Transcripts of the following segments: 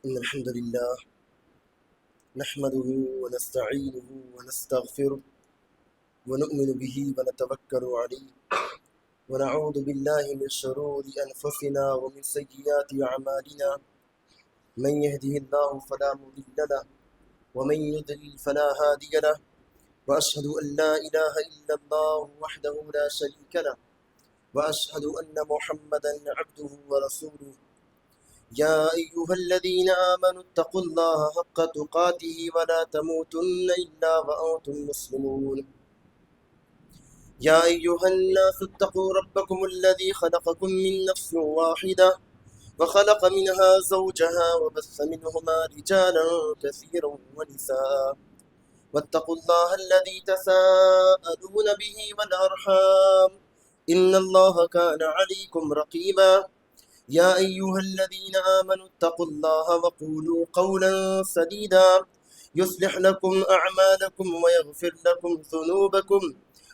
إن الحمد لله نحمده ونستعينه ونستغفره ونؤمن به ونتوكل عليه ونعوذ بالله من شرور أنفسنا ومن سيئات أعمالنا من يهده الله فلا مضل له ومن يضلل فلا هادي له وأشهد أن لا إله إلا الله وحده لا شريك له وأشهد أن محمدا عبده ورسوله يا أيها الذين آمنوا اتقوا الله حق تقاته ولا تموتن إلا وأنتم مسلمون يا أيها الناس اتقوا ربكم الذي خلقكم من نفس واحدة وخلق منها زوجها وبث منهما رجالا كثيرا ونساء واتقوا الله الذي تساءلون به والأرحام إن الله كان عليكم رقيبا يا أيها الذين آمنوا اتقوا الله وقولوا قولا سديدا يصلح لكم أعمالكم ويغفر لكم ذنوبكم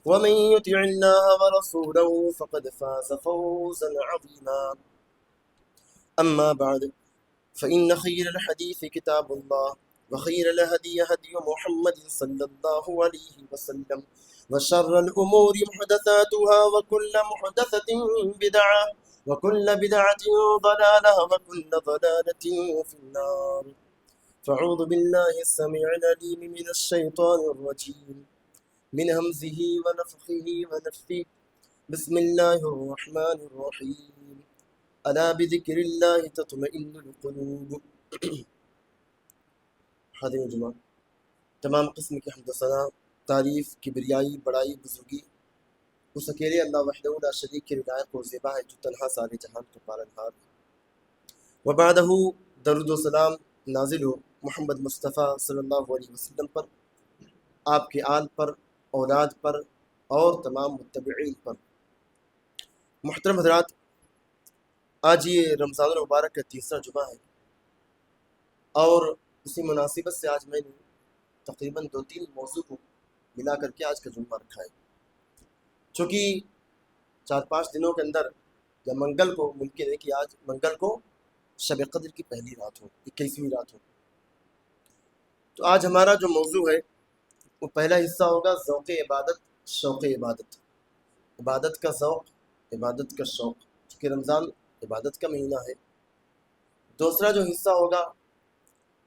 ومن يطع الله ورسوله فقد فاز فوزا عظيما أما بعد فإن خير الحديث كتاب الله وخير الهدي هدي محمد صلى الله عليه وسلم وشر الأمور محدثاتها وكل محدثة بدعة وكل بدعة ضلالة وكل ضلالة في النار فأعوذ بالله السميع العليم من الشيطان الرجيم من همزه ونفخه ونفثه بسم الله الرحمن الرحيم ألا بذكر الله تطمئن القلوب حاضرین جمعہ، تمام قسم کی حمد و ثنا، تعریف، کبریائی، بڑائی، بزرگی اس اکیلے اللہ وحدہ لا شریک کے لائق و زیبا ہے جو تنہا سارے جہان کا پالنہار ہے۔ وبعدہ درود و سلام نازل ہو محمد مصطفیٰ صلی اللہ علیہ وسلم پر، آپ کے آل پر، اولاد پر اور تمام متبعین پر۔ محترم حضرات، آج یہ رمضان المبارک کا تیسرا جمعہ ہے اور اسی مناسبت سے آج میں نے تقریباً 2-3 موضوع کو ملا کر کے آج کا جمعہ رکھا ہے، چونکہ 4-5 دنوں کے اندر یا منگل کو ممکن ہے کہ آج منگل کو شب قدر کی پہلی رات ہو، 21ویں رات ہو۔ تو آج ہمارا جو موضوع ہے وہ پہلا حصہ ہوگا ذوق عبادت، شوق عبادت، عبادت کا ذوق، عبادت کا شوق، چونکہ رمضان عبادت کا مہینہ ہے۔ دوسرا جو حصہ ہوگا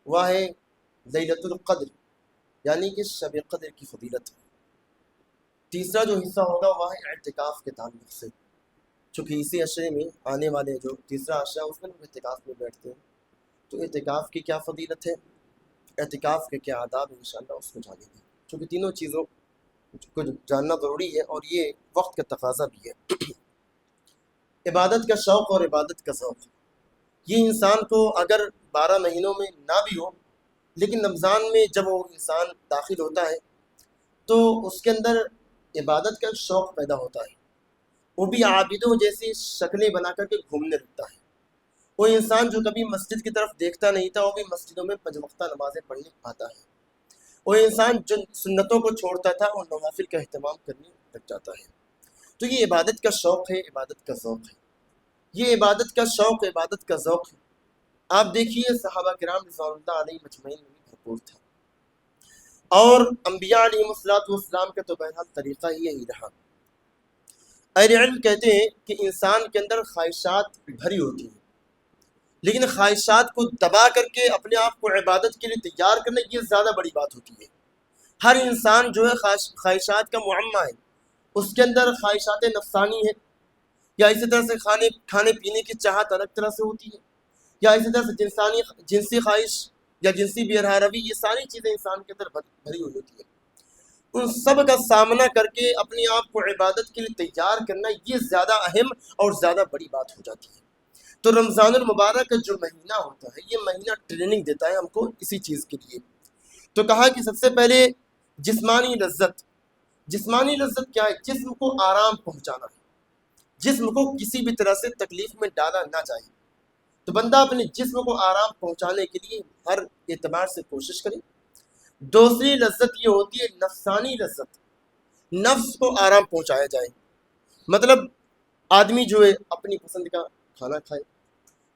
وہ ہے لیلۃ القدر، یعنی کہ شب قدر کی فضیلت۔ تیسرا جو حصہ ہوگا وہ ہے اعتکاف کے تعلق سے، چونکہ اسی عشرے میں آنے والے جو تیسرا عشرہ اس میں لوگ اعتکاف میں بیٹھتے ہیں، تو اعتکاف کی کیا فضیلت ہے، اعتکاف کے کیا آداب ہیں، انشاءاللہ اس کو جانیں گے، چونکہ تینوں چیزوں کو جاننا ضروری ہے اور یہ وقت کا تقاضا بھی ہے۔ عبادت کا شوق اور عبادت کا ذوق، یہ انسان کو اگر 12 مہینوں میں نہ بھی ہو، لیکن رمضان میں جب وہ انسان داخل ہوتا ہے تو اس کے اندر عبادت کا شوق پیدا ہوتا ہے، وہ بھی عابدوں جیسی شکلیں بنا کر کے گھومنے لگتا ہے۔ وہ انسان جو کبھی مسجد کی طرف دیکھتا نہیں تھا وہ بھی مسجدوں میں 5 وقتہ نمازیں پڑھنے آتا ہے۔ وہ انسان جو سنتوں کو چھوڑتا تھا وہ نوافل کا اہتمام کرنے لگ جاتا ہے۔ تو یہ عبادت کا شوق ہے، عبادت کا ذوق ہے، یہ عبادت کا شوق، عبادت کا ذوق ہے۔ آپ دیکھیے صحابہ کرام رضوان اللہ علیہ مجمعین میں بھی بھرپور تھا، اور انبیاء علیہ السلام کا تو بہرحال طریقہ ہی یہی رہا۔ اہل علم کہتے ہیں کہ انسان کے اندر خواہشات بھری ہوتی ہیں، لیکن خواہشات کو دبا کر کے اپنے آپ کو عبادت کے لیے تیار کرنا یہ زیادہ بڑی بات ہوتی ہے۔ ہر انسان جو ہے خواہشات کا معمہ ہے، اس کے اندر خواہشات نفسانی ہے، یا اسی طرح سے کھانے پینے کی چاہت الگ طرح سے ہوتی ہے، یا اسی طرح سے جنسی خواہش یا جنسی بہرہروی، یہ ساری چیزیں انسان کے اندر بھری ہوئی ہوتی ہے۔ ان سب کا سامنا کر کے اپنے آپ کو عبادت کے لیے تیار کرنا یہ زیادہ اہم اور زیادہ بڑی بات ہو جاتی ہے۔ تو رمضان المبارک کا جو مہینہ ہوتا ہے یہ مہینہ ٹریننگ دیتا ہے ہم کو اسی چیز کے لیے۔ تو کہا کہ سب سے پہلے جسمانی لذت۔ جسمانی لذت کیا ہے؟ جسم کو آرام پہنچانا ہے، جسم کو کسی بھی طرح سے تکلیف میں ڈالا نہ چاہیے۔ تو بندہ اپنے جسم کو آرام پہنچانے کے لیے ہر اعتبار سے کوشش کرے۔ دوسری لذت یہ ہوتی ہے نفسانی لذت، نفس کو آرام پہنچایا جائے، مطلب آدمی جو ہے اپنی پسند کا کھانا کھائے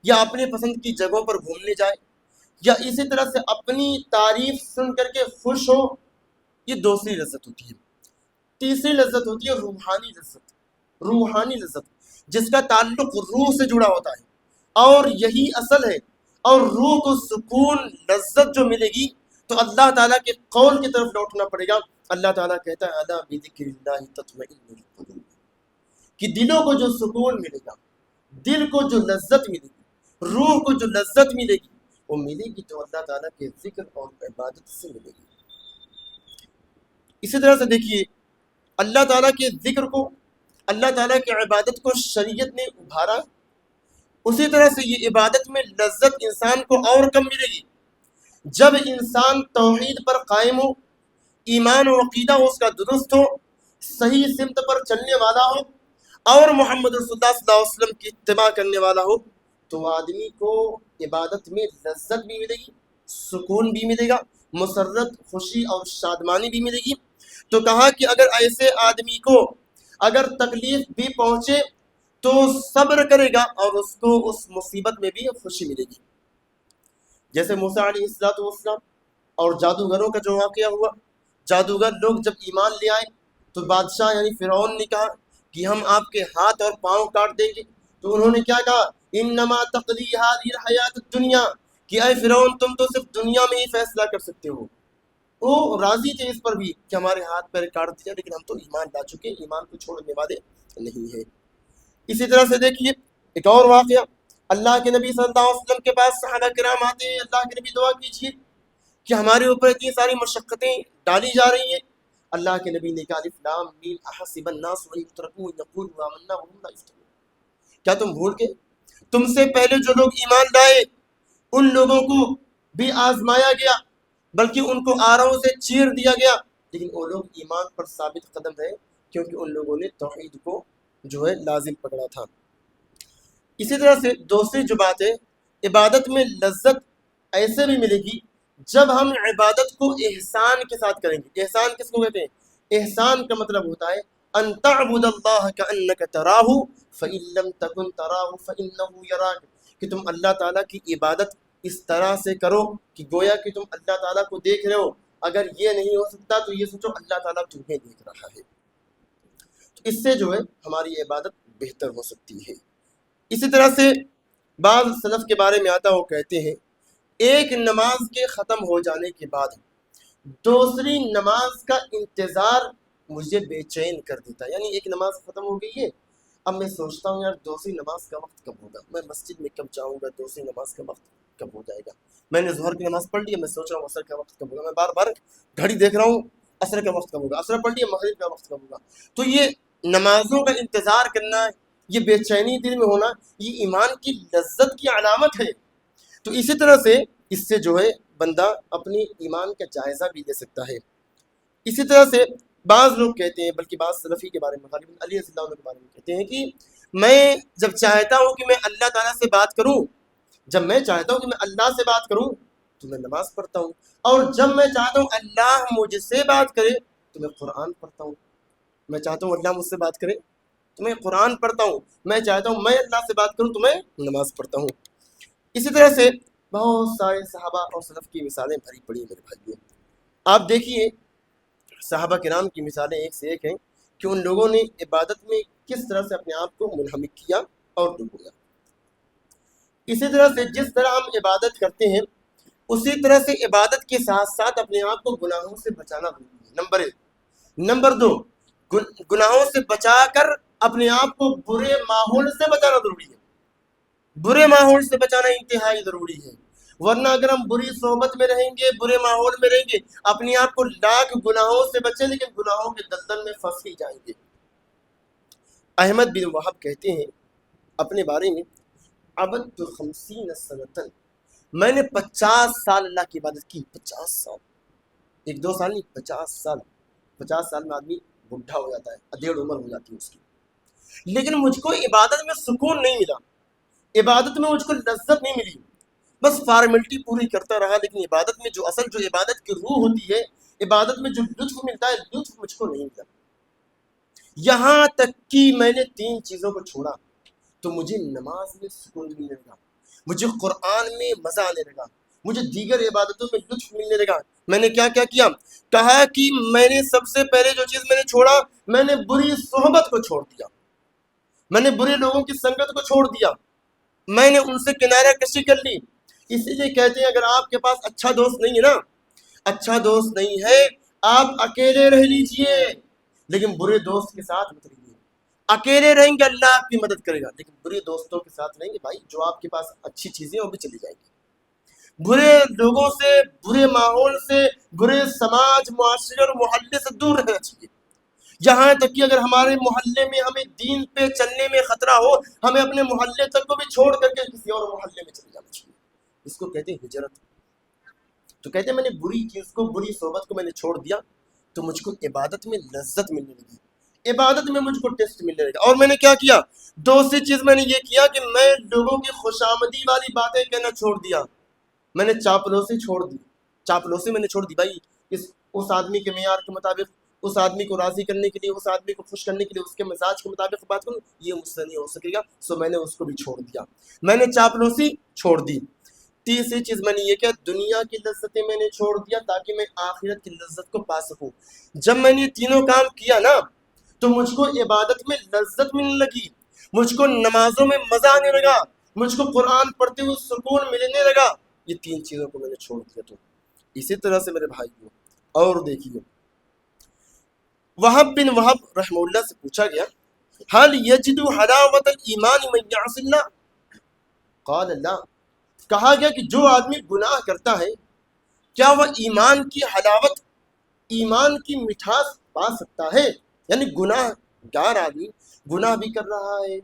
یا اپنے پسند کی جگہوں پر گھومنے جائے یا اسی طرح سے اپنی تعریف سن کر کے خوش ہو، یہ دوسری لذت ہوتی ہے۔ تیسری لذت ہوتی ہے روحانی لذت، روحانی لذت جس کا تعلق روح سے جڑا ہوتا ہے، اور یہی اصل ہے۔ اور روح کو سکون، لذت جو ملے گی تو اللہ تعالیٰ کے قول کی طرف لوٹنا پڑے گا۔ اللہ تعالیٰ کہتا ہے الا بذکر اللہ تطمئن القلوب، کہ دلوں کو جو سکون ملے گا، دل کو جو لذت ملے گی، روح کو جو لذت ملے گی، وہ ملے گی تو اللہ تعالیٰ کے ذکر اور عبادت سے ملے گی۔ اسی طرح سے دیکھیے اللہ تعالیٰ کے ذکر کو، اللہ تعالیٰ کی عبادت کو شریعت نے ابھارا، اسی طرح سے یہ عبادت میں لذت انسان کو اور کم ملے گی جب انسان توحید پر قائم ہو، ایمان و عقیدہ اس کا درست ہو، صحیح سمت پر چلنے والا ہو، اور محمد رسول اللہ صلی اللہ علیہ وسلم کی اتباع کرنے والا ہو، تو آدمی کو عبادت میں لذت بھی ملے گی، سکون بھی ملے گا، مسرت، خوشی اور شادمانی بھی ملے گی۔ تو کہا کہ اگر ایسے آدمی کو اگر تکلیف بھی پہنچے تو صبر کرے گا اور اس کو اس مصیبت میں بھی خوشی ملے گی۔ جیسے موسیٰ علیہ السلام اور جادوگروں کا جو واقعہ ہوا، جادوگر لوگ جب ایمان لے آئے تو بادشاہ یعنی فرعون نے کہا کہ ہم آپ کے ہاتھ اور پاؤں کاٹ دیں گے، تو انہوں نے کیا کہا، انما تقضی هذه الحیات الدنیا، کہ اے فرعون تم تو صرف دنیا میں ہی فیصلہ کر سکتے ہو۔ وہ راضی تھے اس پر بھی کہ ہمارے ہاتھ پیر کاٹ دیا، لیکن ہم تو ایمان لا چکے، ایمان کو چھوڑنے والے نہیں ہیں۔ اسی طرح سے دیکھیے ایک اور واقعہ، اللہ کے نبی صلی اللہ علیہ وسلم کے پاس صحابہ کرام آتے ہیں، اللہ کے نبی دعا کیجیے کہ ہمارے اوپر اتنی ساری مشقتیں ڈالی جا رہی ہیں۔ اللہ کے نبی نے کہا الف لام میم احسب الناس ان یترکوا ان یقولوا آمنا وهم لا یفتنون، کیا تم بھول گئے تم سے پہلے جو لوگ ایمان لائے ان لوگوں کو بھی آزمایا گیا، بلکہ ان کو آروں سے چیر دیا گیا، لیکن وہ لوگ ایمان پر ثابت قدم رہے کیونکہ ان لوگوں نے توحید کو جو ہے لازم پکڑا تھا۔ اسی طرح سے دوسری جو بات ہے، عبادت میں لذت ایسے بھی ملے گی جب ہم عبادت کو احسان کے ساتھ کریں گے۔ احسان کس کو کہتے ہیں؟ احسان کا مطلب ہوتا ہے ان تعبد اللہ کانک تراہ فان لم تکن تراہ فانہ یراک، کہ تم اللہ تعالیٰ کی عبادت اس طرح سے کرو کہ گویا کہ تم اللہ تعالیٰ کو دیکھ رہے ہو، اگر یہ نہیں ہو سکتا تو یہ سوچو اللہ تعالیٰ تمہیں دیکھ رہا ہے، تو اس سے جو ہے ہماری عبادت بہتر ہو سکتی ہے۔ اسی طرح سے بعض سلف کے بارے میں آتا وہ کہتے ہیں ایک نماز کے ختم ہو جانے کے بعد دوسری نماز کا انتظار مجھے بے چین کر دیتا ہے، یعنی ایک نماز ختم ہو گئی ہے، اب میں سوچتا ہوں یار دوسری نماز کا وقت کب ہوگا، میں مسجد میں کب جاؤں گا، دوسری نماز کا وقت کب ہو جائے گا، میں نے ظہر کی نماز پڑھ لی ہے، میں سوچ رہا ہوں عصر کا وقت کب ہوگا، میں بار بار گھڑی دیکھ رہا ہوں عصر کا وقت کب ہوگا، عصر پڑھ لی ہے، مغرب کا وقت کب ہوگا۔ تو یہ نمازوں کا انتظار کرنا، یہ بے چینی دل میں ہونا، یہ ایمان کی لذت کی علامت ہے۔ تو اسی طرح سے اس سے جو ہے بندہ اپنی ایمان کا جائزہ بھی لے سکتا ہے۔ اسی طرح سے بعض لوگ کہتے ہیں، بلکہ بعض سلفی کے بارے میں، غالباً علی رضی اللہ عنہ کے بارے میں کہتے ہیں کہ میں جب چاہتا ہوں کہ میں اللہ تعالیٰ سے بات کروں، جب میں چاہتا ہوں کہ میں اللہ سے بات کروں تو میں نماز پڑھتا ہوں، اور جب میں چاہتا ہوں اللہ مجھ سے بات کرے تو میں قرآن پڑھتا ہوں۔ میں چاہتا ہوں اللہ مجھ سے بات کرے تو میں قرآن پڑھتا ہوں، میں چاہتا ہوں میں اللہ سے بات کروں تو میں نماز پڑھتا ہوں۔ اسی طرح سے بہت سارے صحابہ اور سلف کی مثالیں بھری پڑی ہیں میرے بھائیوں۔ آپ دیکھیے صحابہ کرام کی مثالیں ایک سے ایک ہیں کہ ان لوگوں نے عبادت میں کس طرح سے اپنے آپ کو منہمک کیا اور ڈبویا۔ اسی طرح سے جس طرح ہم عبادت کرتے ہیں اسی طرح سے عبادت کے ساتھ ساتھ اپنے آپ کو گناہوں سے بچانا ضروری ہے، نمبر ایک۔ نمبر دو، گناہوں سے بچا کر اپنے آپ کو برے ماحول سے بچانا ضروری ہے، برے ماحول سے بچانا انتہائی ضروری ہے، ورنہ اگر ہم بری صحبت میں رہیں گے، برے ماحول میں رہیں گے، اپنے آپ کو لاکھ گناہوں سے بچیں لیکن گناہوں کے دلدل میں پھنس ہی جائیں گے۔ احمد بن وہب کہتے ہیں اپنے بارے میں عبدت 50 سنتن، میں نے 50 سال اللہ کی عبادت کی، 50 سال، ایک دو سال نہیں، 50 سال۔ 50 سال میں آدمی بڈھا ہو جاتا ہے، ادھیڑ عمر ہو جاتی ہے اس کی، لیکن مجھ کو عبادت میں سکون نہیں ملا، عبادت میں مجھ کو لذت نہیں ملی، بس فارمیلٹی پوری کرتا رہا، لیکن عبادت میں جو اصل جو عبادت کی روح ہوتی ہے، عبادت میں جو لطف ملتا ہے، لطف مجھ کو نہیں ملا۔ یہاں تک کہ میں نے 3 چیزوں کو چھوڑا تو مجھے نماز میں سکون ملنے لگا، مجھے قرآن میں مزہ آنے لگا، مجھے دیگر عبادتوں میں لطف ملنے لگا. میں نے کیا کیا کیا؟ کہا کہ میں نے سب سے پہلے جو چیز میں نے چھوڑا، میں نے بری صحبت کو چھوڑ دیا، میں نے برے لوگوں کی سنگت کو چھوڑ دیا، میں نے ان سے کنارہ کشی کر لی. اسی لیے کہتے ہیں اگر آپ کے پاس اچھا دوست نہیں ہے نا، اچھا دوست نہیں ہے، آپ اکیلے رہ لیجئے لیکن برے دوست کے ساتھ مت رہیے. اکیلے رہیں گے اللہ آپ کی مدد کرے گا، لیکن برے دوستوں کے ساتھ رہیں گے بھائی جو آپ کے پاس اچھی چیزیں وہ بھی چلی جائیں گی. برے لوگوں سے، برے ماحول سے، برے سماج، معاشرے اور محلے سے دور رہنا چاہیے. یہاں تک کہ اگر ہمارے محلے میں ہمیں دین پہ چلنے میں خطرہ ہو، ہمیں اپنے محلے تک کو بھی چھوڑ کر کے کسی اور محلے میں چلے جانا چاہیے. اس کو کہتے ہیں ہجرت. تو کہتے ہیں میں نے بری چیز کو، بری صحبت کو میں نے چھوڑ دیا تو مجھ کو عبادت میں لذت ملنے لگی، عبادت میں مجھ کو ٹیسٹ ملنے لگا. اور میں نے کیا کیا؟ دوسری چیز میں نے یہ کیا کہ میں لوگوں کی خوشامدی والی باتیں کہنا چھوڑ دیا. میں نے چاپلوسی چھوڑ دی. چاپلوسی میں نے چھوڑ دی. بھائی اس آدمی کے معیار کے مطابق، اس آدمی کو راضی کرنے کے لیے، اس آدمی کو خوش کرنے کے لیے اس کے مزاج کے مطابق بات کروں، یہ مجھ سے نہیں ہو سکے گا. سو میں نے اس کو بھی چھوڑ دیا، میں نے چاپلوسی چھوڑ دی. تیسری چیز میں نے یہ کیا؟ دنیا کی لذتیں میں نے چھوڑ دیا تاکہ میں آخرت کی لذت کو پا سکوں. جب میں نے یہ تینوں کام کیا نا تو مجھ کو عبادت میں لذت ملنے لگی، مجھ کو نمازوں میں مزہ آنے لگا، مجھ کو قرآن پڑھتے ہوئے سکون ملنے لگا. یہ تین چیزوں کو میں نے چھوڑ دیا. تو اسی طرح سے میرے بھائی کو اور دیکھیے، وہب بن وہب رحمہ اللہ سے پوچھا گیا حل یجد حلاوت الایمان من یعص اللہ؟ قال لا. کہا گیا کہ جو آدمی گناہ کرتا ہے کیا وہ ایمان کی حلاوت، ایمان کی مٹھاس پا سکتا ہے؟ یعنی گناہ گار آدمی گناہ بھی کر رہا ہے،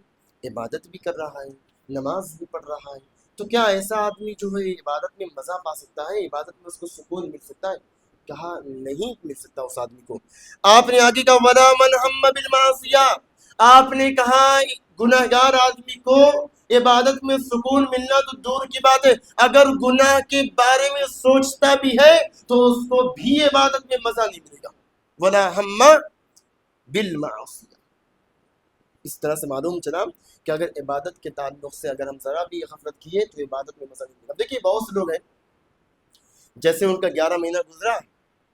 عبادت بھی کر رہا ہے، نماز بھی پڑھ رہا ہے، تو کیا ایسا آدمی جو ہے عبادت میں مزہ پا سکتا ہے، عبادت میں اس کو سکون مل سکتا ہے؟ کہا نہیں مل سکتا اس آدمی کو. آپ نے آگے کہا ولا من ہم بالمعصیہ. آپ نے کہا گناہگار آدمی کو عبادت میں سکون ملنا تو دور کی بات ہے، اگر گناہ کے بارے میں سوچتا بھی ہے تو اس کو بھی عبادت میں مزہ نہیں ملے گا. ولا ہم بالمعصیہ. اس طرح سے معلوم چلا کہ اگر عبادت کے تعلق سے اگر ہم ذرا بھی غفلت کیے تو عبادت میں مزہ نہیں ملے گا. دیکھیے بہت سے لوگ ہیں جیسے ان کا 11 مہینہ گزرا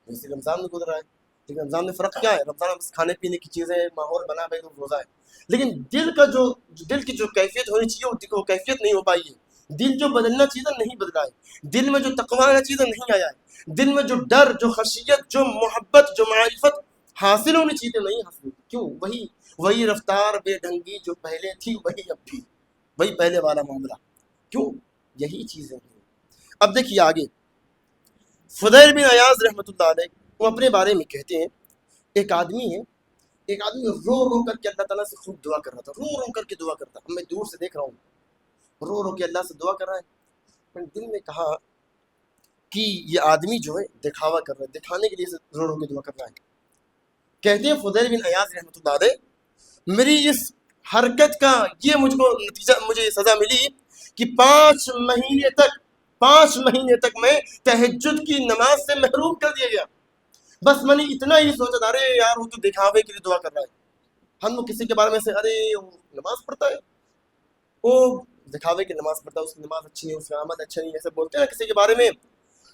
جیسے رمضان میں گزرا ہے، لیکن رمضان میں فرق کیا ہے؟ رمضان میں بس کھانے پینے کی چیزیں، ماحول بنا بھائی روزہ ہے، لیکن دل کی جو کیفیت ہونی چاہیے وہ کیفیت نہیں ہو پائی ہے. دل جو بدلنا چاہیے نہیں بدلا ہے، دل میں جو تقویٰ آنا چاہیے نہیں آیا ہے، دل میں جو ڈر، جو خشیت، جو محبت، جو معرفت حاصل ہونی چاہیے نہیں حاصل. کیوں؟ وہی رفتار بے ڈھنگی جو پہلے تھی وہی اب بھی، وہی پہلے والا معاملہ. کیوں؟ یہی چیزیں ہیں. اب دیکھیے آگے فضیل بن عیاض رحمۃ اللہ علیہ وہ اپنے بارے میں کہتے ہیں ایک آدمی رو رو کر کے اللہ تعالیٰ سے خوب دعا کر رہا تھا، رو رو کر کے دعا کرتا. میں دور سے دیکھ رہا ہوں رو رو کے اللہ سے دعا کر رہا ہے. میں نے دل میں کہا کہ یہ آدمی جو ہے دکھاوا کر رہا ہے، دکھانے کے لیے رو رو کے دعا کر رہا ہے. کہتے ہیں فضیل بن عیاض رحمۃ اللہ علیہ میری اس حرکت کا یہ مجھ کو نتیجہ، مجھے سزا ملی کہ 5 مہینے تک میں تہجد کی نماز سے محروم کر دیا گیا. بس میں نے اتنا ہی سوچا تھا ارے یار وہ تو دکھاوے کے لیے دعا کر رہا ہے. ہم لوگ کسی کے بارے میں سے ارے وہ نماز پڑھتا ہے، وہ دکھاوے کی نماز پڑھتا ہے، اس کی نماز اچھی نہیں، اس کا عمل اچھا نہیں، ایسے بولتے ہیں کسی کے بارے میں.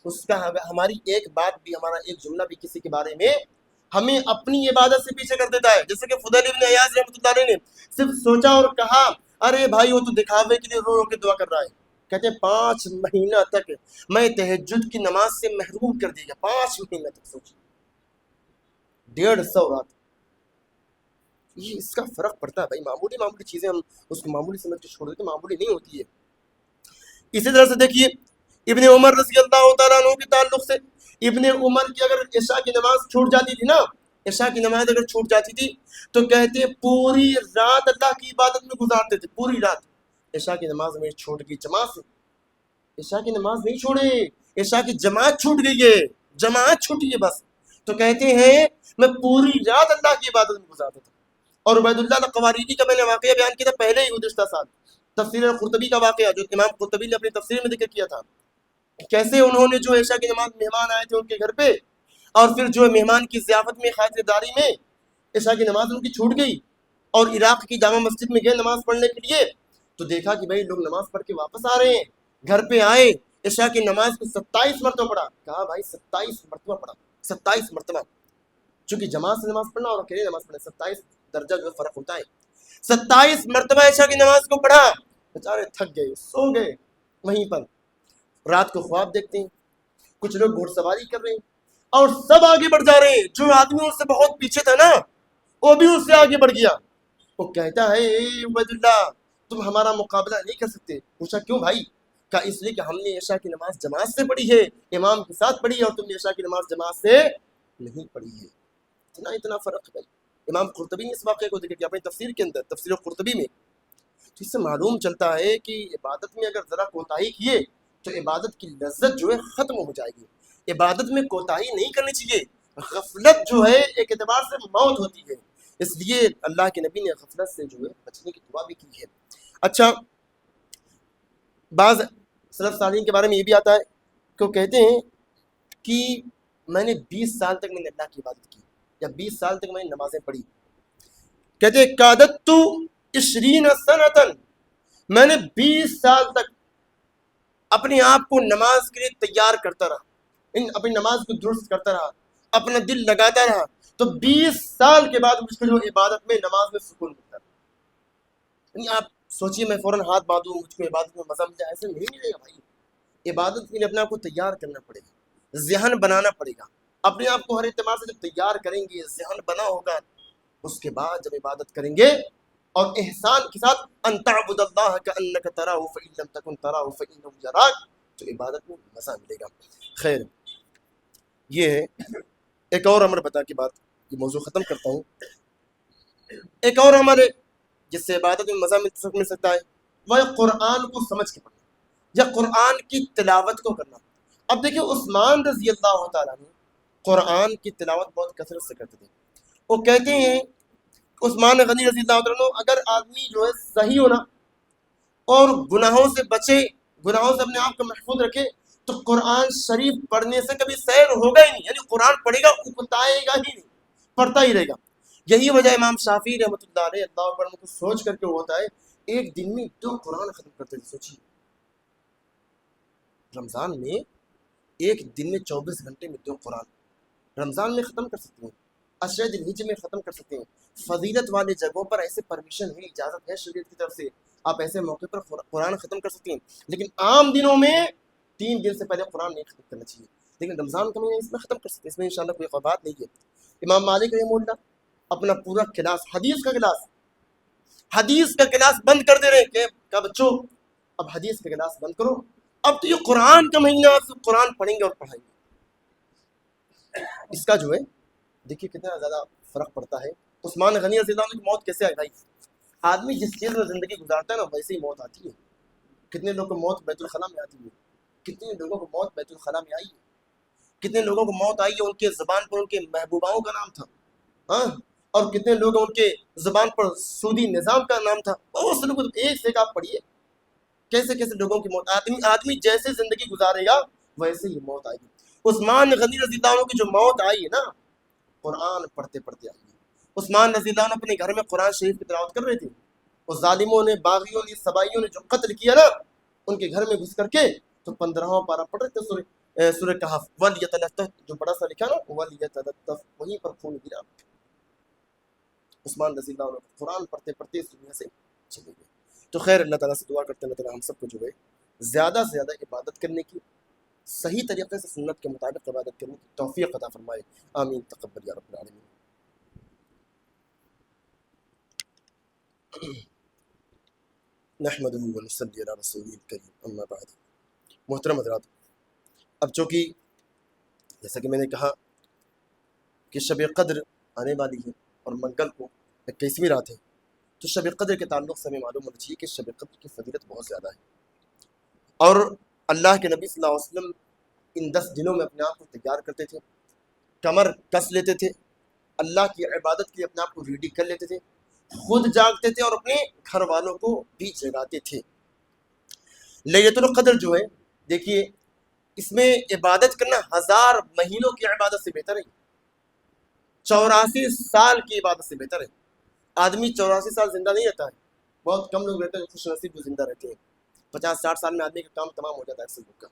اس کا ہماری ایک بات بھی، ہمارا ایک جملہ بھی کسی کے بارے میں ہمیں اپنی عبادت سے پیچھے کر دیتا ہے. جیسے کہ فضیل بن عیاض رحمۃ اللہ علیہ نے صرف سوچا اور کہا ارے بھائی وہ تو دکھاوے کے لیے رو رو کے دعا کر رہا ہے. کہتے ہیں 5 مہینہ تک میں تہجد کی نماز سے محروم کر دیا گیا. 5 مہینہ تک سوچی، 150 رات. یہ اس کا فرق پڑتا ہے بھائی. معمولی چیزیں ہم اس کو معمولی سمجھ کے چھوڑ دیتے، معمولی نہیں ہوتی ہے. اسی طرح سے دیکھیے ابن عمر رضی اللہ تعالیٰ عنہ کے تعلق سے، ابن عمر کی اگر عشاء کی نماز چھوٹ جاتی تھی نا، عشاء کی نماز اگر چھوٹ جاتی تھی تو کہتے پوری رات اللہ کی عبادت میں گزارتے تھے. پوری رات عشاء کی نماز میں چھوٹ گئی جماعت سے، عشاء کی نماز نہیں چھوڑے، عشاء کی جماعت چھوٹ گئی ہے، جماعت چھوٹی ہے بس، تو کہتے ہیں میں پوری رات اللہ کی عبادت میں گزارتا تھا. اور عبید اللہ قواریدی کا میں نے واقعہ بیان کیا تھا پہلے ہی گزشتہ سال، تفسیر قرطبی کا واقعہ جو امام قرطبی نے اپنی تفسیر میں ذکر کیا تھا، کیسے انہوں نے جو عشاء کی نماز مہمان آئے تھے ان کے گھر پہ، اور پھر جو مہمان کی ضیافت میں خاطرداری میں عشاء کی نماز ان کی چھوٹ گئی، اور عراق کی جامع مسجد میں گئے نماز پڑھنے کے لیے تو دیکھا کہ بھائی لوگ نماز پڑھ کے واپس آ رہے ہیں، گھر پہ آئے عشاء کی نماز کو 27 مرتبہ پڑھا. کہا بھائی 27 مرتبہ پڑھا, 27 مرتبہ, چونکہ جماعت سے نماز پڑھنا اور اکیلے نماز پڑھنا 27 درجہ جو ہے فرق ہوتا ہے. 27 مرتبہ عشاء کی نماز کو پڑھا. بیچارے تھک گئے, سو گئے وہیں پر. رات کو خواب دیکھتے ہیں, کچھ لوگ گھوڑ سواری کر رہے ہیں اور سب آگے بڑھ جا رہے ہیں. جو آدمی اس سے بہت پیچھے تھا نا وہ بھی اس سے آگے بڑھ گیا. وہ کہتا ہے اے عبید اللہ تم ہمارا مقابلہ نہیں کر سکتے. پوچھا کیوں بھائی؟ کہا اس لیے کہ ہم نے عشاء کی نماز جماعت سے پڑھی ہے, امام کے ساتھ پڑھی ہے, اور تم نے عشاء کی نماز جماعت سے نہیں پڑھی ہے. اتنا فرق ہے بھائی. امام قرطبی نے اس واقعے کو ذکر کیا اپنی تفسیر کے اندر, تفسیر قرطبی میں. تو اس سے معلوم چلتا ہے کہ عبادت میں اگر ذرا کوتاہی کیے تو عبادت کی لذت جو ہے ختم ہو جائے گی. عبادت میں کوتاہی نہیں کرنی چاہیے. غفلت جو ہے ایک اعتبار سے موت ہوتی ہے, اس لیے اللہ کے نبی نے غفلت سے جو ہے بچنے کی دعا بھی کی ہے. اچھا, بعض سلف صالحین کے بارے میں یہ بھی آتا ہے کہ وہ کہتے ہیں کہ میں نے 20 سال تک میں نے اللہ کی عبادت کی, یا 20 سال تک میں نے نمازیں پڑھی. کہتے ہیں قادت 20 سنتن, میں نے 20 سال تک اپنے آپ کو نماز کے لیے تیار کرتا رہا, اپنی نماز کو درست کرتا رہا, اپنا دل لگاتا رہا. تو 20 سال کے بعد مجھ کو جو عبادت میں نماز میں سکون ملتا ہے. یعنی آپ سوچیے میں فوراً ہاتھ باندھوں مجھ کو عبادت میں مزہ مل جائے, ایسے نہیں ملے گا بھائی. عبادت کے لیے اپنے آپ کو تیار کرنا پڑے گا, ذہن بنانا پڑے گا. اپنے آپ کو ہر اعتبار سے جب تیار کریں گے, ذہن بنا ہوگا, اس کے بعد جب عبادت کریں گے اور احسان کے ساتھ ان تعبد اللہ کأنک تراہ فإن لم تکن تراہ فإنہ یراک, تو عبادت میں مزہ ملے گا. خیر, یہ ہے. ایک اور امر بتا کے بعد یہ موضوع ختم کرتا ہوں. ایک اور امر ہے جس سے عبادت میں مزہ مل سکتا ہے, وہ قرآن کو سمجھ کے پڑھنا یا قرآن کی تلاوت کو کرنا. اب دیکھیں عثمان رضی اللہ تعالیٰ نے قرآن کی تلاوت بہت کثرت سے کرتے تھے. وہ کہتے ہیں عثمان غنی رضی اللہ تعالیٰ عنہ, اگر آدمی جو ہے صحیح ہونا اور گناہوں سے بچے, گناہوں سے اپنے آپ کو محفوظ رکھے, تو قرآن شریف پڑھنے سے کبھی سیر ہوگا ہی نہیں. یعنی قرآن پڑھے گا اکتائے گا ہی نہیں, پڑھتا ہی رہے گا. یہی وجہ امام شافعی رحمۃ اللہ علیہ اللہ اکبر کو سوچ کر کے وہ ہوتا ہے ایک دن میں 2 قرآن ختم کرتے تھے. سوچیے رمضان میں ایک دن میں 24 گھنٹے میں 2 قرآن رمضان میں ختم کر سکتے ہیں, عشرہ ذی الحجہ میں ختم کر سکتے ہیں. فضیلت والے جگہوں پر ایسے پرمیشن ہے, اجازت ہے شریعت کی طرف سے, آپ ایسے موقع پر قرآن ختم کر سکتے ہیں. لیکن عام دنوں میں 3 دن سے پہلے قرآن نہیں ختم کرنا چاہیے. لیکن رمضان کا مہینہ اس میں ختم کر سکتے ہیں, اس میں انشاءاللہ کوئی بات نہیں ہے. امام مالک رحمہ اللہ اپنا پورا کلاس, حدیث کا کلاس بند کر دے رہے ہیں کہ بچوں اب حدیث کا کلاس بند کرو, اب تو یہ قرآن کا مہینہ, آپ قرآن پڑھیں گے اور پڑھائیں گے. اس کا جو ہے دیکھیے کتنا زیادہ فرق پڑتا ہے. عثمان غنی رضی اللہ عنہ کی موت کیسے آئی بھائی؟ آدمی جس چیز میں زندگی گزارتا ہے نا ویسے ہی موت آتی ہے. کتنے لوگوں کو موت بیت الخلا میں آتی ہے, کتنے لوگوں کو موت بیت الخلا میں آئی ہے, کتنے لوگوں کو موت آئی ہے ان کے زبان پر ان کے محبوباؤں کا نام تھا, ہاں, اور کتنے لوگ ان کے زبان پر سودی نظام کا نام تھا. بہت سے لوگ ایک سے آپ پڑھیے کیسے کیسے لوگوں کی موت. آدمی جیسے زندگی گزارے گا ویسے ہی موت آئے گی. عثمان غنی رضی اللہ عنہ کی جو موت آئی ہے نا قرآن پڑھتے پڑھتے آئی ہے. عثمان رضی اللہ عنہ اپنے گھر میں قرآن شریف کی تلاوت کر رہے تھے. اس ظالموں نے, باغیوں نے, سبائیوں نے جو قتل کیا نا ان کے گھر میں گھس کر کے, تو 15واں پارہ پڑھ رہے تھے سورہ کہف, وَلْيَتَلَطَّفْ, جو بڑا سا لکھا نا وَلْيَتَلَطَّفْ, وہیں پر خون گرا. عثمان رضی اللہ عنہ قرآن پڑھتے پڑھتے اس دنیا سے چلے گئے. تو خیر اللہ تعالیٰ سے دعا کرتے ہیں اللہ تعالیٰ ہم سب کو جو ہے زیادہ سے زیادہ عبادت کرنے کی, صحیح طریقے سے سنت کے مطابق عبادت کرنے کی توفیق عطا فرمائے. آمین تقبل یا رب العالمین. نحمدہ و نصلی علی رسولہ الکریم, اما بعد. محترم حضرات, اب چونکہ جیسا کہ میں نے کہا کہ شب قدر آنے والی ہے اور منگل کو 21ویں رات ہے, تو شب قدر کے تعلق سے ہمیں معلوم ہونا چاہیے کہ شب قدر کی فضیلت بہت زیادہ ہے. اور اللہ کے نبی صلی اللہ علیہ وسلم ان 10 دنوں میں اپنے آپ کو تیار کرتے تھے, کمر کس لیتے تھے, اللہ کی عبادت کے لیے اپنے آپ کو ریڈی کر لیتے تھے, خود جاگتے تھے اور اپنے گھر والوں کو بھی جگاتے تھے. لیلۃ القدر جو ہے دیکھیے اس میں عبادت کرنا 1000 مہینوں کی عبادت سے بہتر ہے, 84 سال کی عبادت سے بہتر ہے. آدمی 84 سال زندہ نہیں رہتا ہے, بہت کم لوگ رہتے ہیں خوش نصیب جو زندہ رہتے ہیں. 50-60 سال میں آدمی کا کام تمام ہو جاتا ہے اکثر لوگ کا.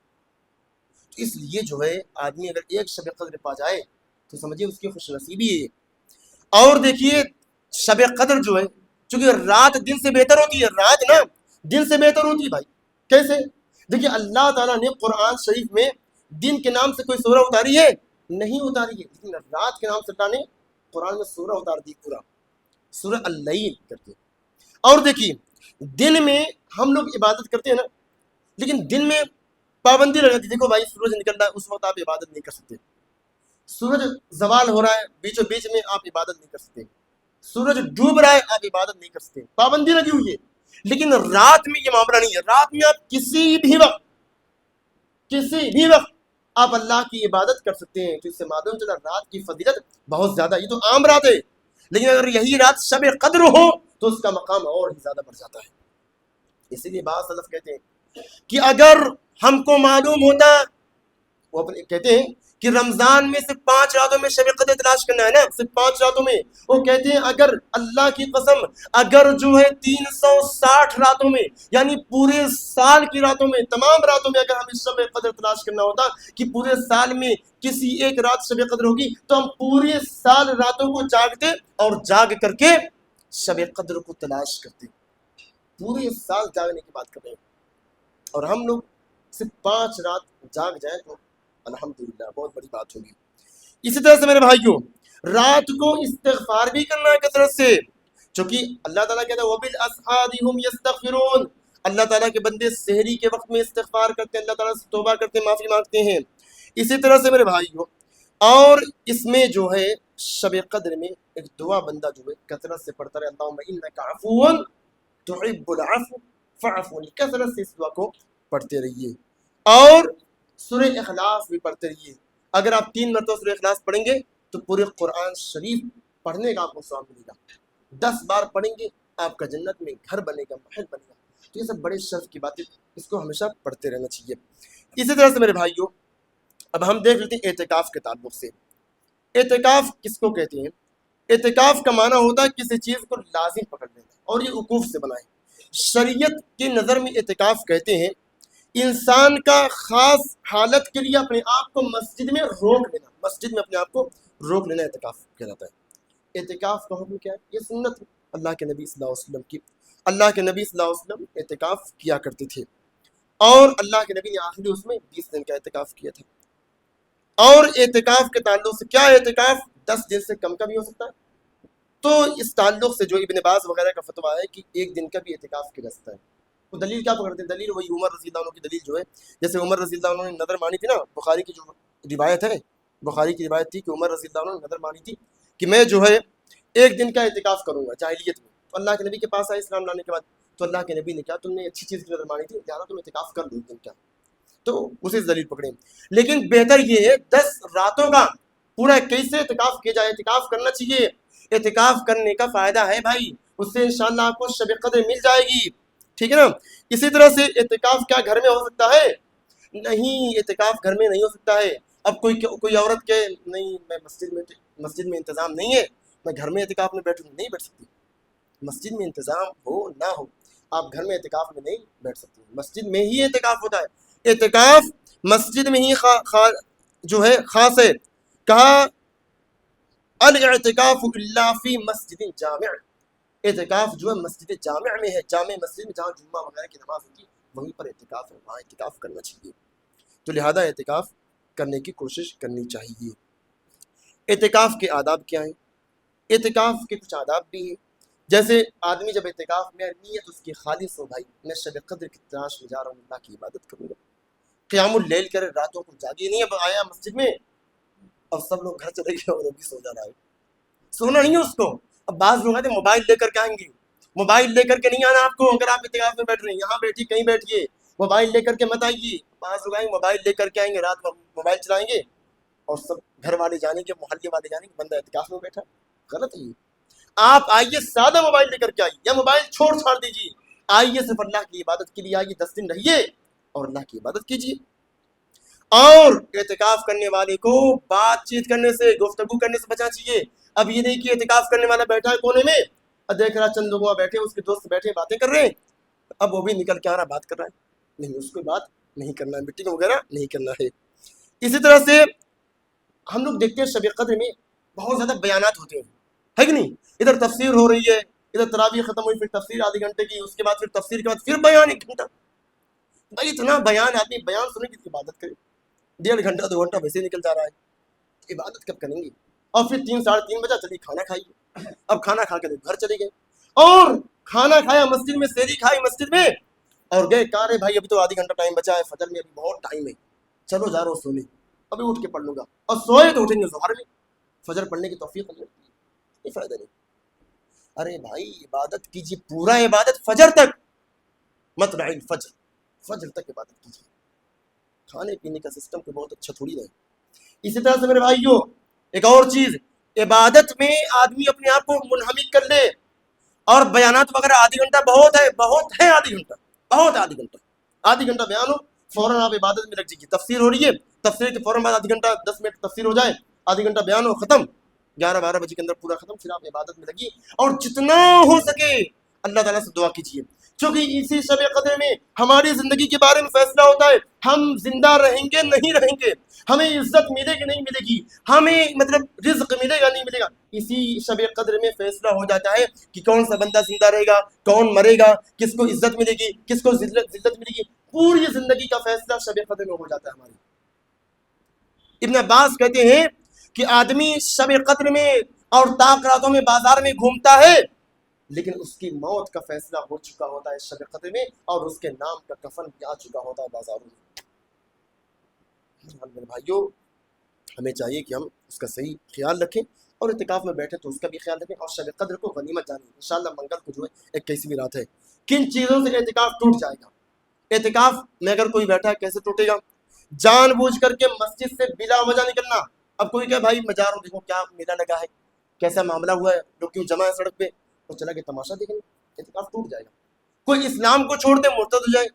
تو اس لیے جو ہے آدمی اگر ایک شب قدر پا جائے تو سمجھیے اس کی خوش نصیبی ہے۔ اور دیکھیے شب قدر جو ہے چونکہ رات دن سے بہتر ہوتی ہے، رات نا دن سے بہتر ہوتی ہے بھائی۔ کیسے؟ دیکھیے اللہ تعالیٰ نے قرآن شریف میں دن کے نام سے کوئی سورہ اتاری ہے؟ نہیں اتاری ہے، لیکن رات کے نام سے اللہ نے قرآن میں سورہ اتار دی، پورا سورہ اللیل کرتے۔ اور دیکھیے دن میں ہم لوگ عبادت کرتے ہیں نا، لیکن دن میں پابندی لگاتی، دیکھو بھائی سورج نکل رہا ہے اس وقت آپ عبادت نہیں کر سکتے، سورج زوال ہو رہا ہے بیچوں بیچ میں آپ عبادت نہیں کر سکتے، سورج ڈوب رہا ہے آپ عبادت نہیں کر سکتے، پابندی لگی ہوئی ہے۔ لیکن رات میں یہ معاملہ نہیں ہے، رات میں آپ کسی بھی وقت آپ اللہ کی عبادت کر سکتے ہیں، تو اس سے معلوم چلا رات کی فضیلت بہت زیادہ، یہ تو عام رات ہے، لیکن اگر یہی رات شب قدر ہو تو اس کا مقام اور ہی زیادہ بڑھ جاتا ہے۔ اسی لیے بعض سلف کہتے ہیں کہ اگر ہم کو معلوم ہوتا، وہ اپنے کہتے ہیں کہ رمضان میں صرف 5 راتوں میں شب قدر تلاش کرنا ہے نا، صرف 5 راتوں میں، وہ کہتے ہیں اگر اللہ کی قسم اگر جو ہے 360 راتوں میں یعنی پورے سال کی راتوں میں، تمام راتوں میں اگر ہمیں شب قدر تلاش کرنا ہوتا کہ پورے سال میں کسی ایک رات شب قدر ہوگی تو ہم پورے سال راتوں کو جاگتے اور جاگ کر کے شب قدر کو تلاش کرتے، پورے سال جاگنے کی بات کر رہے ہیں، اور ہم لوگ صرف 5 رات جاگ جائیں تو الحمدللہ بہت بڑی بات ہوگی۔ اسی طرح سے میرے بھائیوں رات کو استغفار بھی کرنا ہے کثرت سے، چونکہ اللہ تعالیٰ کہتا ہے وَبِالْأَسْحَارِ هُمْ يَسْتَغْفِرُونَ، اللہ تعالیٰ کے بندے سحری کے وقت میں استغفار کرتے ہیں، اللہ تعالیٰ سے توبہ کرتے ہیں، معافی مانگتے ہیں۔ اسی طرح سے میرے بھائیوں اور اس میں جو ہے شب قدر میں ایک دعا بندہ جو ہے کثرت سے پڑھتا رہے، اللہم انک عفو تحب العفو فاعف عنی، کثرت سے اس دعا کو پڑھتے رہیے۔ اور سورہ اخلاص بھی پڑھتے رہیے، اگر آپ 3 مرتبہ سورہ اخلاص پڑھیں گے تو پورے قرآن شریف پڑھنے کا آپ کو ثواب ملے گا، 10 بار پڑھیں گے آپ کا جنت میں گھر بنے گا، محل بنے گا، تو یہ سب بڑے شرف کی باتیں، اس کو ہمیشہ پڑھتے رہنا چاہیے۔ اسی طرح سے میرے بھائیوں اب ہم دیکھ لیتے ہیں اعتکاف کے تعلق سے۔ اعتکاف کس کو کہتے ہیں؟ اعتکاف کا معنی ہوتا ہے کسی چیز کو لازم پکڑ لینا، اور یہ وقوف سے بنا ہے۔ شریعت کی نظر میں اعتکاف کہتے ہیں انسان کا خاص حالت کے لیے اپنے آپ کو مسجد میں روک لینا، مسجد میں اپنے آپ کو روک لینا اعتکاف کہلاتا ہے۔ اعتکاف کا حکم کیا ہے؟ یہ سنت اللہ کے نبی صلی اللہ علیہ وسلم کی، اللہ کے نبی صلی اللہ علیہ وسلم اعتکاف کیا کرتے تھے، اور اللہ کے نبی نے آخری اس میں 20 دن کا اعتکاف کیا تھا۔ اور اعتکاف کے تعلق سے کیا اعتکاف 10 دن سے کم کا بھی ہو سکتا ہے، تو اس تعلق سے جو ابن باز وغیرہ کا فتویٰ ہے کہ 1 دن کا بھی اعتکاف کیا جا سکتا ہے۔ وہ دلیل کیا پکڑتے ہیں؟ دلیل وہی عمر رضی اللہ عنہ کی دلیل جو ہے، جیسے عمر رضی اللہ عنہ نے نظر مانی تھی نا، بخاری کی جو روایت ہے، بخاری کی روایت تھی کہ عمر رضی اللہ عنہ نے نظر مانی تھی کہ میں جو ہے 1 دن کا اعتکاف کروں گا جاہلیت میں، تو اللہ کے نبی کے پاس آئے اسلام لانے کے بعد، تو اللہ کے نبی نے کہا تم نے اچھی چیز کی نظر مانی تھی، لہٰذا تم اعتکاف کر دو 1 دن کا، تو اسے دلیل پکڑیں۔ لیکن بہتر یہ ہے 10 راتوں کا پورا کیسے اعتکاف کیا جائے، اعتکاف کرنا چاہیے۔ اعتکاف کرنے کا فائدہ ہے بھائی، اس سے انشاءاللہ آپ کو شب قدر مل جائے گی، ٹھیک ہے نا۔ اسی طرح سے اعتکاف کیا گھر میں ہو سکتا ہے؟ نہیں، اعتکاف گھر میں نہیں ہو سکتا ہے۔ اب کوئی عورت کہ نہیں میں مسجد میں انتظام نہیں ہے، میں گھر میں اعتکاف میں بیٹھوں، نہیں بیٹھ سکتی۔ مسجد میں انتظام ہو نہ ہو آپ گھر میں اعتکاف میں نہیں بیٹھ سکتے، مسجد میں ہی اعتکاف ہوتا ہے۔ اعتکاف مسجد میں ہی جو ہے خاص ہے، کہا الاعتکاف الا فی مسجد جامع، اعتکاف جو ہے مسجد جامع میں ہے، جامع مسجد میں جہاں جمعہ وغیرہ کی نماز ہوتی ہے وہیں پر اعتکاف ہے، وہاں اعتکاف کرنا چاہیے، تو لہذا اعتکاف کرنے کی کوشش کرنی چاہیے۔ اعتکاف کے آداب کیا ہیں؟ اعتکاف کے کچھ آداب بھی ہیں، جیسے آدمی جب اعتکاف میں نیت اس کی خالص ہو، بھائی میں شب قدر کی تلاش میں جا رہا ہوں، اللہ کی عبادت کروں گا، قیام اللیل کرے، راتوں کو جاگے، نہیں اب آیا مسجد میں اب سب لوگ گھر چلے گئے اور ابھی سو جا رہا ہے، سونا نہیں ہے اس کو۔ اب بعض لوگ آتے موبائل لے کر کے آئیں گے، موبائل لے کر کے نہیں آنا آپ کو، اگر آپ اعتکاف میں بیٹھ رہے ہیں یہاں بیٹھیے کہیں بیٹھیے، موبائل لے کر کے مت آئیے۔ بعض لوگ آئیں موبائل لے کر کے آئیں گے، رات میں موبائل چلائیں گے اور سب گھر والے جانے کے، محلے والے جانے کے، بندہ اعتکاف میں بیٹھا، غلط ہے یہ۔ آپ آئیے سادہ موبائل لے کر کے آئیے، یا موبائل چھاڑ دیجیے، آئیے صرف اللہ کی عبادت کے لیے آئیے، 10 دن رہیے اور اللہ کی عبادت کیجیے۔ اور اعتکاف کرنے والے کو بات چیت کرنے سے، گفتگو کرنے سے بچنا چاہیے۔ اب یہ نہیں کہ اعتکاف کرنے والا بیٹھا ہے کونے میں، اب دیکھ رہا چند لوگ بیٹھے، اس کے دوست بیٹھے باتیں کر رہے ہیں، اب وہ بھی نکل کے آ رہا بات کر رہا ہے، نہیں، اس کو بات نہیں کرنا ہے، میٹنگ وغیرہ نہیں کرنا ہے۔ اسی طرح سے ہم لوگ دیکھتے ہیں شب قدر میں بہت زیادہ بیانات ہوتے ہیں، ہے کہ نہیں؟ ادھر تفسیر ہو رہی ہے، ادھر تراویح ختم ہوئی، پھر تفسیر آدھے گھنٹے کی، اس کے بعد پھر تفسیر کے بعد پھر بیان 1 گھنٹہ. بھائی اتنا بیان، آدمی بیان سننے کی عبادت کرے. 1.5 گھنٹہ 2 گھنٹہ ویسے نکل جا رہا ہے، عبادت کب کریں گے؟ اور پھر 3 ساڑھے 3 بجا چلیے کھانا کھائیے. اب کھانا کھا کے گھر چلے گئے، اور کھانا کھایا مسجد میں، سیری کھائی مسجد میں، اور گئے کہا رے بھائی ابھی تو آدھی گھنٹہ ٹائم بچا ہے، فجر میں ابھی بہت ٹائم ہے، چلو جا رہا ہوں سونے، ابھی اٹھ کے پڑھ لوں گا. اور سوئے تو اٹھیں گے ظہر میں، فجر پڑھنے کی توفیق نہیں، یہ فائدہ نہیں. ارے بھائی عبادت کیجیے، پورا عبادت فجر تک، مطلع الفجر، فجر تک عبادت کیجیے. کھانے پینے کا سسٹم کو بہت اچھا تھوڑی رہے. اسی طرح سے میرے بھائیوں ایک اور چیز، عبادت میں آدمی اپنے آپ کو منہمک کر لے، اور بیانات وغیرہ آدھی گھنٹہ بہت ہے، بہت ہے آدھی گھنٹہ، بہت ہے آدھی گھنٹہ بیان ہو، فوراً آپ عبادت میں لگ جائیے. تفسیر ہو رہی ہے، تفسیر کے فوراً بعد آدھی گھنٹہ 10 منٹ تفسیر ہو جائے، آدھی گھنٹہ بیان ہو، ختم، 11-12 بجے کے اندر پورا ختم، پھر آپ عبادت میں لگیے. اور جتنا ہو سکے اللہ تعالیٰ سے دعا کیجیے، کیونکہ اسی شب قدر میں ہماری زندگی کے بارے میں فیصلہ ہوتا ہے، ہم زندہ رہیں گے نہیں رہیں گے، ہمیں عزت ملے گی نہیں ملے گی، ہمیں مطلب رزق ملے گا نہیں ملے گا. اسی شب قدر میں فیصلہ ہو جاتا ہے کہ کون سا بندہ زندہ رہے گا، کون مرے گا، کس کو عزت ملے گی، کس کو ذلت ملے گی. پوری زندگی کا فیصلہ شب قدر میں ہو جاتا ہے ہماری. ابن عباس کہتے ہیں کہ آدمی شب قدر میں اور طاق راتوں میں بازار میں گھومتا ہے، لیکن اس کی موت کا فیصلہ ہو چکا ہوتا ہے شب قدر میں، اور اس کے نام کا کفن بھی آ چکا ہوتا ہے بازاروں میں. میرے بھائیوں ہمیں چاہیے کہ ہم اس کا صحیح خیال رکھیں، اور اعتکاف میں بیٹھے تو اس کا بھی خیال رکھیں، اور شب قدر کو غنیمت جانیں. انشاءاللہ منگل کو جو ہے 21ویں رات ہے. کن چیزوں سے اعتکاف ٹوٹ جائے گا؟ اعتکاف میں اگر کوئی بیٹھا ہے کیسے ٹوٹے گا؟ جان بوجھ کر کے مسجد سے بلا وجہ نکلنا. اب کوئی کہ بھائی میں جا رہا ہوں، دیکھو کیا میلہ لگا ہے، کیسا معاملہ ہوا ہے، لوگ کیوں جمع ہے سڑک پہ، اور چلا کے تماشا دیکھیں گے، اعتکاف ٹوٹ جائے گا. کوئی اسلام کو چھوڑ دے، مرتد ہو جائے،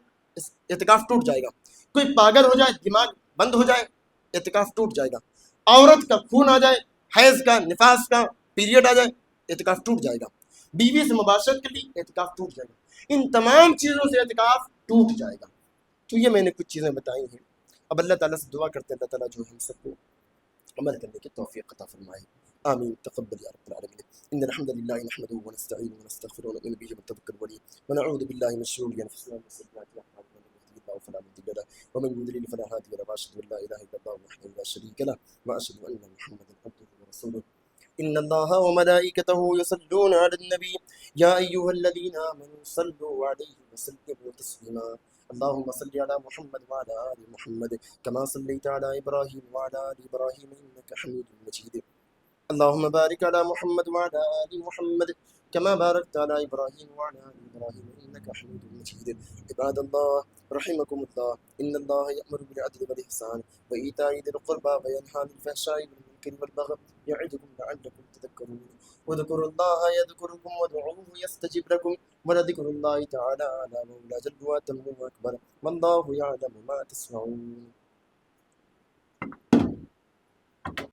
اعتکاف ٹوٹ جائے گا. کوئی پاگل ہو جائے، دماغ بند ہو جائے، اعتکاف ٹوٹ جائے گا. عورت کا خون آ جائے، حیض کا، نفاس کا پیریڈ آ جائے، اعتکاف ٹوٹ جائے گا. بیوی سے مباشرت کے لیے اعتکاف ٹوٹ جائے گا. ان تمام چیزوں سے اعتکاف ٹوٹ جائے گا. تو یہ میں نے کچھ چیزیں بتائی ہیں. اب اللہ تعالیٰ سے دعا کرتے ہیں اللہ تعالیٰ جو ہم سب کو عمل کرنے کی توفیق عطا فرمائے. آمین. تقبل یا رب العالمین. ان الحمد لله نحمده ونستعينه ونستغفره ونؤمن به ونتوكل عليه ونعوذ بالله من شرور انفسنا ومن سيئات اعمالنا، من يهده الله فلا مضل له ومن يضلل فلا هادي له، واشهد ان لا اله الا الله وحده لا شريك له واشهد ان محمدا عبده ورسوله. ان الله وملائكته يصلون على النبي يا ايها الذين امنوا صلوا عليه وسلموا تسليما. اللهم صل على محمد وعلى ال محمد كما صليت على ابراهيم وعلى ال ابراهيم انك حميد مجيد. اللهم بارك على محمد وعلى ال محمد كما باركت على ابراهيم وعلى ال ابراهيم انك حميد مجيد. عباد الله رحمكم الله، ان الله يأمر بالعدل والاحسان وايتاء ذي القربى وينهى عن الفحشاء والمنكر والبغي يعظكم لعلكم تذكرون. واذكروا الله يذكركم وادعوه يستجب لكم ولذكر الله تعالى على مولى جل واتم واكبر والله يعلم ما تصنعون.